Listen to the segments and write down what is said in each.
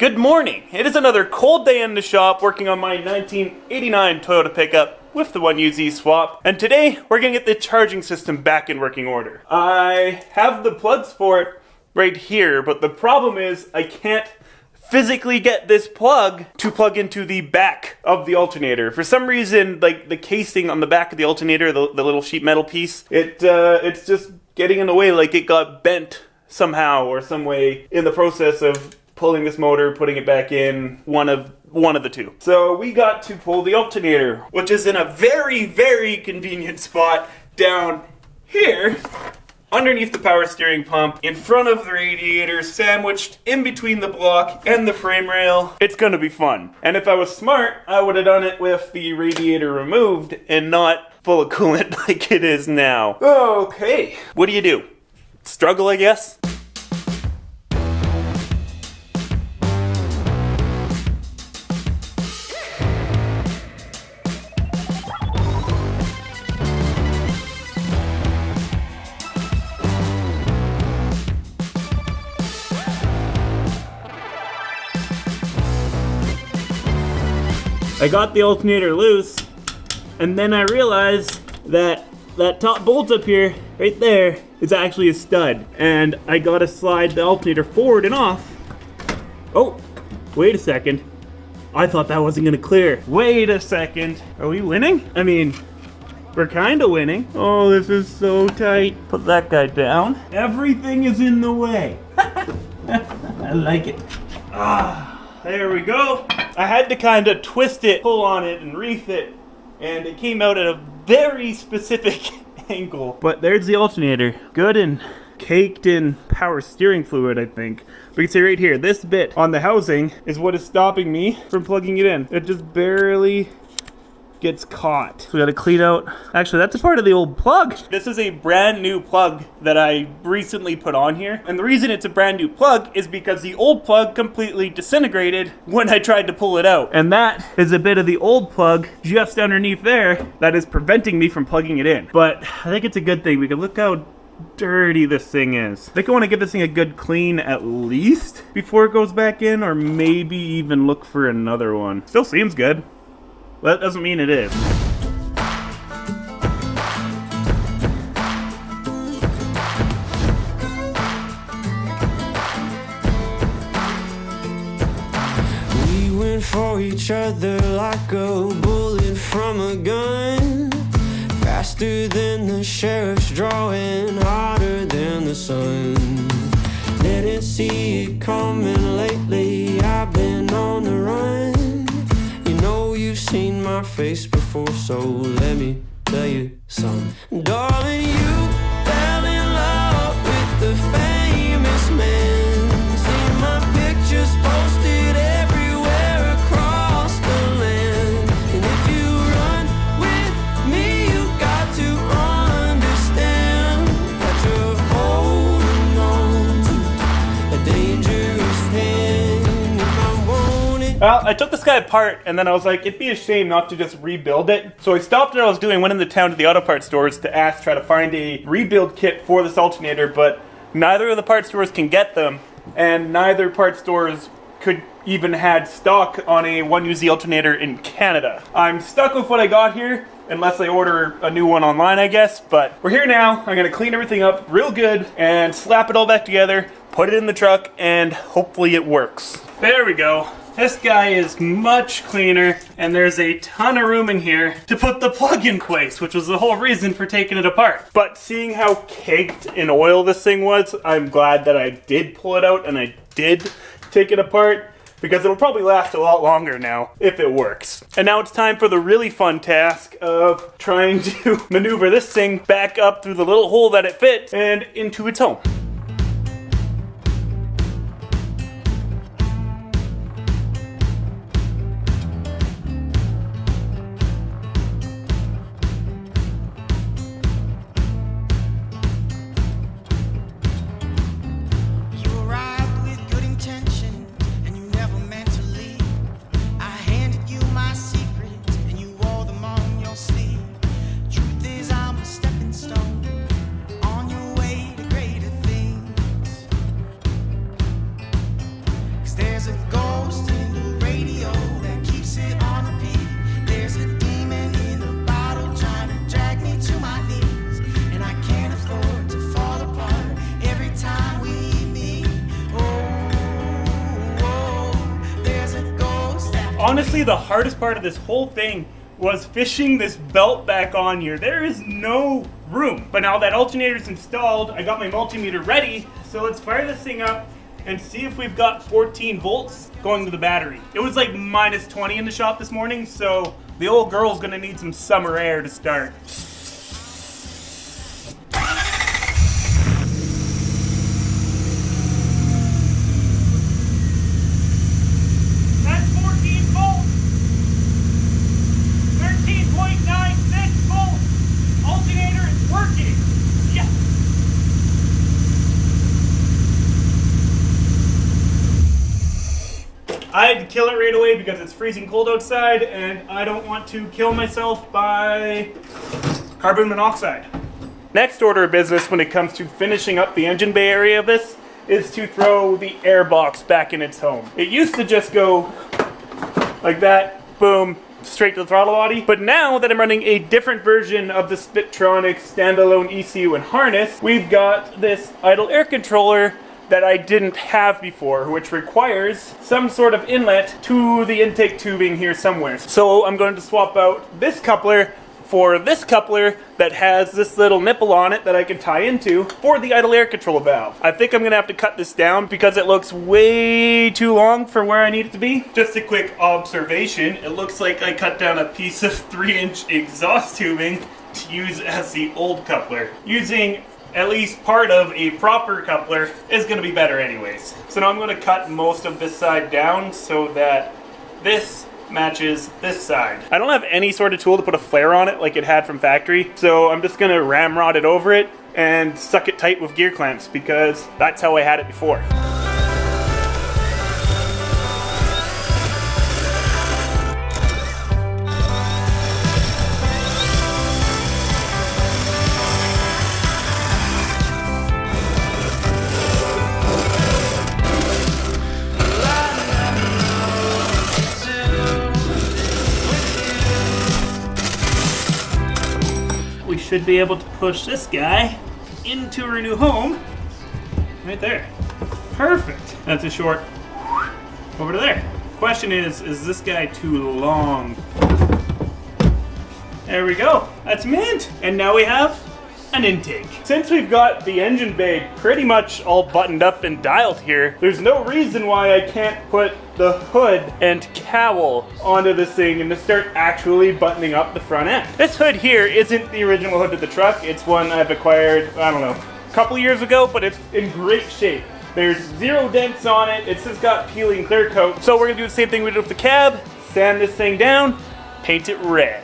Good morning! It is another cold day in the shop working on my 1989 Toyota pickup with the 1UZ swap, and today we're going to get the charging system back in working order. I have the plugs for it right here, but the problem is I can't physically get this plug to plug into the back of the alternator. For some reason, like the casing on the back of the alternator, the little sheet metal piece, it's just getting in the way, like it got bent somehow or some way in the process of pulling this motor, putting it back in, one of the two. So we got to pull the alternator, which is in a very, very convenient spot down here, underneath the power steering pump, in front of the radiator, sandwiched in between the block and the frame rail. It's gonna be fun. And if I was smart, I would have done it with the radiator removed and not full of coolant like it is now. Okay, what do you do? Struggle, I guess? I got the alternator loose, and then I realized that that top bolt up here, right there, is actually a stud. And I gotta slide the alternator forward and off. Oh, wait a second. I thought that wasn't gonna clear. Wait a second. Are we winning? I mean, we're kinda winning. Oh, this is so tight. Put that guy down. Everything is in the way. I like it. There we go. I had to kind of twist it, pull on it, and reef it, and it came out at a very specific angle. But there's the alternator. Good and caked in power steering fluid, I think. We can see right here, this bit on the housing is what is stopping me from plugging it in. It just barely gets caught. So we gotta clean out. Actually, that's a part of the old plug. This is a brand new plug that I recently put on here. And the reason it's a brand new plug is because the old plug completely disintegrated when I tried to pull it out. And that is a bit of the old plug just underneath there that is preventing me from plugging it in. But I think it's a good thing because look how dirty this thing is. I think I want to give this thing a good clean at least before it goes back in, or maybe even look for another one. Still seems good. Well, that doesn't mean it is. We went for each other like a bullet from a gun, faster than the sheriff's drawing, hotter than the sun. Didn't see it coming lately, I've been on the run. You've seen my face before, so let me tell you something. Darling, you fell in love with the famous man. Seen my pictures posted everywhere across the land. And if you run with me, you got to understand that you're holding on to a dangerous hand. If I want it. Well, I took this guy apart, and then I was like, it'd be a shame not to just rebuild it. So I stopped what I was doing, went into town to the auto parts stores to try to find a rebuild kit for this alternator, but neither of the parts stores can get them, and neither parts stores could even had stock on a 1UZ alternator in Canada. I'm stuck with what I got here, unless I order a new one online, I guess, but we're here now. I'm gonna clean everything up real good and slap it all back together, put it in the truck, and hopefully it works. There we go. This guy is much cleaner, and there's a ton of room in here to put the plug in place, which was the whole reason for taking it apart. But seeing how caked in oil this thing was, I'm glad that I did pull it out and I did take it apart, because it'll probably last a lot longer now if it works. And now it's time for the really fun task of trying to maneuver this thing back up through the little hole that it fits and into its home. Truth is, I'm a stepping stone on your way to greater things. hosting the radio that keeps it on repeat. There's a demon in a bottle trying to drag me to my knees, and I can't afford to fall apart every time we meet. There's a ghost that... Honestly, the hardest part of this whole thing was fishing this belt back on here. There is no room. But now that alternator's installed, I got my multimeter ready. So let's fire this thing up and see if we've got 14 volts going to the battery. It was like minus 20 in the shop this morning, so the old girl's gonna need some summer air to start. I had to kill it right away because it's freezing cold outside and I don't want to kill myself by carbon monoxide. Next order of business when it comes to finishing up the engine bay area of this is to throw the air box back in its home. It used to just go like that, boom, straight to the throttle body. But now that I'm running a different version of the Spitronic standalone ECU and harness, we've got this idle air controller that I didn't have before, which requires some sort of inlet to the intake tubing here somewhere. So I'm going to swap out this coupler for this coupler that has this little nipple on it that I can tie into for the idle air control valve. I think I'm gonna have to cut this down because it looks way too long for where I need it to be. Just a quick observation, it looks like I cut down a piece of 3-inch exhaust tubing to use as the old coupler. Using at least part of a proper coupler is going to be better anyways. So now I'm going to cut most of this side down so that this matches this side. I don't have any sort of tool to put a flare on it like it had from factory, so I'm just going to ramrod it over it and suck it tight with gear clamps because that's how I had it before. We should be able to push this guy into our new home. Right there. Perfect. That's a short over to there. Question is this guy too long? There we go. That's mint. And now we have an intake. Since we've got the engine bay pretty much all buttoned up and dialed here, there's no reason why I can't put the hood and cowl onto this thing and to start actually buttoning up the front end. This hood here isn't the original hood of the truck. It's one I've acquired, I don't know, a couple years ago, but it's in great shape. There's 0 dents on it. It's just got peeling clear coat. So we're gonna do the same thing we did with the cab, sand this thing down, paint it red.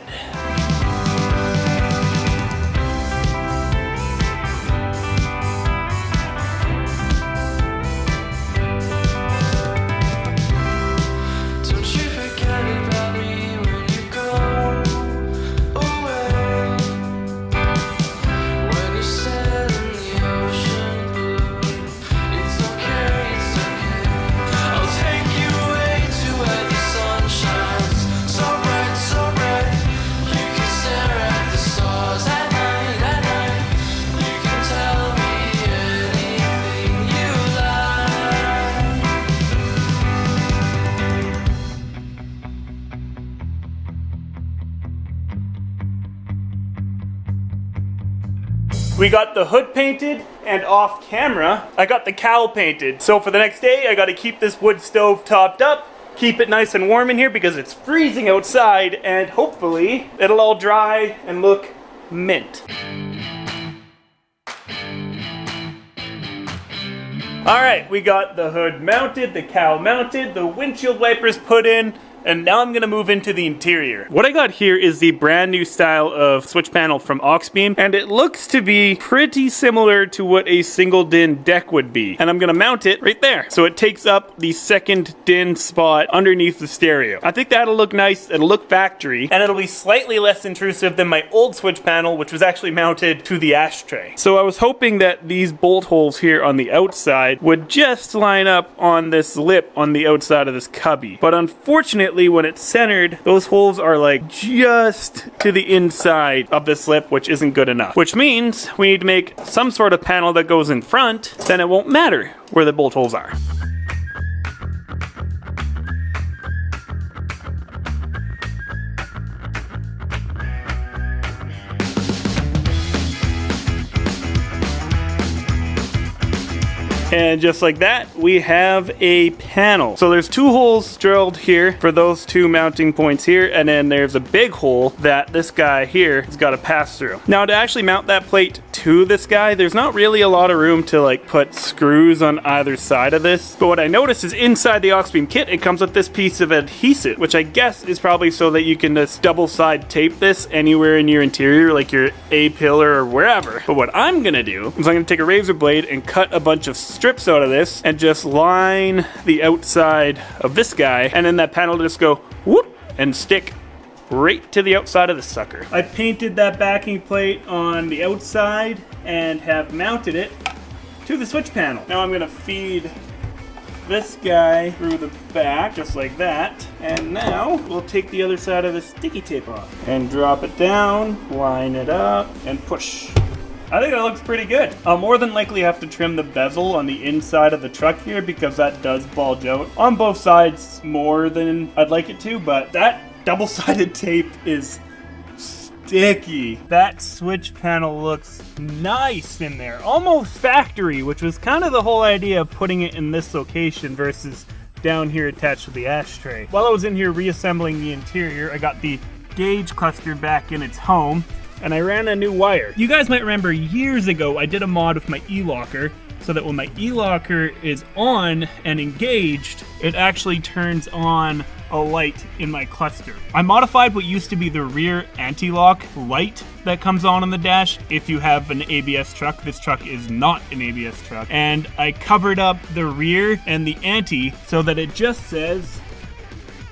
We got the hood painted, and off camera, I got the cowl painted. So for the next day, I gotta keep this wood stove topped up, keep it nice and warm in here because it's freezing outside, and hopefully it'll all dry and look mint. Alright, we got the hood mounted, the cowl mounted, the windshield wipers put in, And now I'm gonna move into the interior. What I got here is the brand new style of switch panel from Auxbeam, and it looks to be pretty similar to what a single DIN deck would be. And I'm gonna mount it right there. So it takes up the second DIN spot underneath the stereo. I think that'll look nice, it'll look factory, and it'll be slightly less intrusive than my old switch panel, which was actually mounted to the ashtray. So I was hoping that these bolt holes here on the outside would just line up on this lip on the outside of this cubby. But unfortunately, when it's centered, those holes are like just to the inside of this lip, which isn't good enough. Which means we need to make some sort of panel that goes in front, then it won't matter where the bolt holes are. And just like that, we have a panel. So there's 2 holes drilled here for those 2 mounting points here, and then there's a big hole that this guy here has got to pass through. Now to actually mount that plate to this guy, there's not really a lot of room to like put screws on either side of this. But what I noticed is inside the Auxbeam kit, it comes with this piece of adhesive, which I guess is probably so that you can just double side tape this anywhere in your interior, like your A-pillar or wherever. But what I'm gonna do is I'm gonna take a razor blade and cut a bunch of strips out of this and just line the outside of this guy, and then that panel will just go whoop and stick right to the outside of the sucker. I painted that backing plate on the outside and have mounted it to the switch panel. Now I'm gonna feed this guy through the back just like that, and now we'll take the other side of the sticky tape off and drop it down, line it up, and push. I think that looks pretty good. I'll more than likely have to trim the bezel on the inside of the truck here because that does bulge out on both sides more than I'd like it to, but that double-sided tape is sticky. That switch panel looks nice in there, almost factory, which was kind of the whole idea of putting it in this location versus down here attached to the ashtray. While I was in here reassembling the interior, I got the gauge cluster back in its home, and I ran a new wire. You guys might remember years ago I did a mod with my e-locker so that when my e-locker is on and engaged, it actually turns on a light in my cluster. I modified what used to be the rear anti-lock light that comes on the dash if you have an ABS truck. This truck is not an ABS truck. And I covered up the rear and the anti so that it just says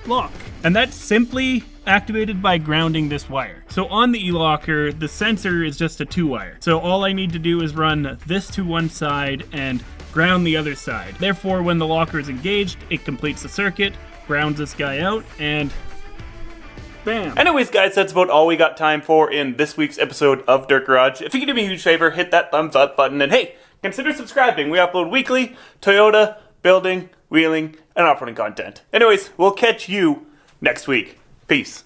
lock. And that's simply activated by grounding this wire. So on the e-locker, the sensor is just a 2-wire. So all I need to do is run this to one side and ground the other side. Therefore, when the locker is engaged, it completes the circuit, grounds this guy out, and bam. Anyways, guys, that's about all we got time for in this week's episode of Dirt Garage. If you could do me a huge favor, hit that thumbs up button, and hey, consider subscribing. We upload weekly Toyota, building, wheeling, and off-roading content. Anyways, we'll catch you next week. Peace.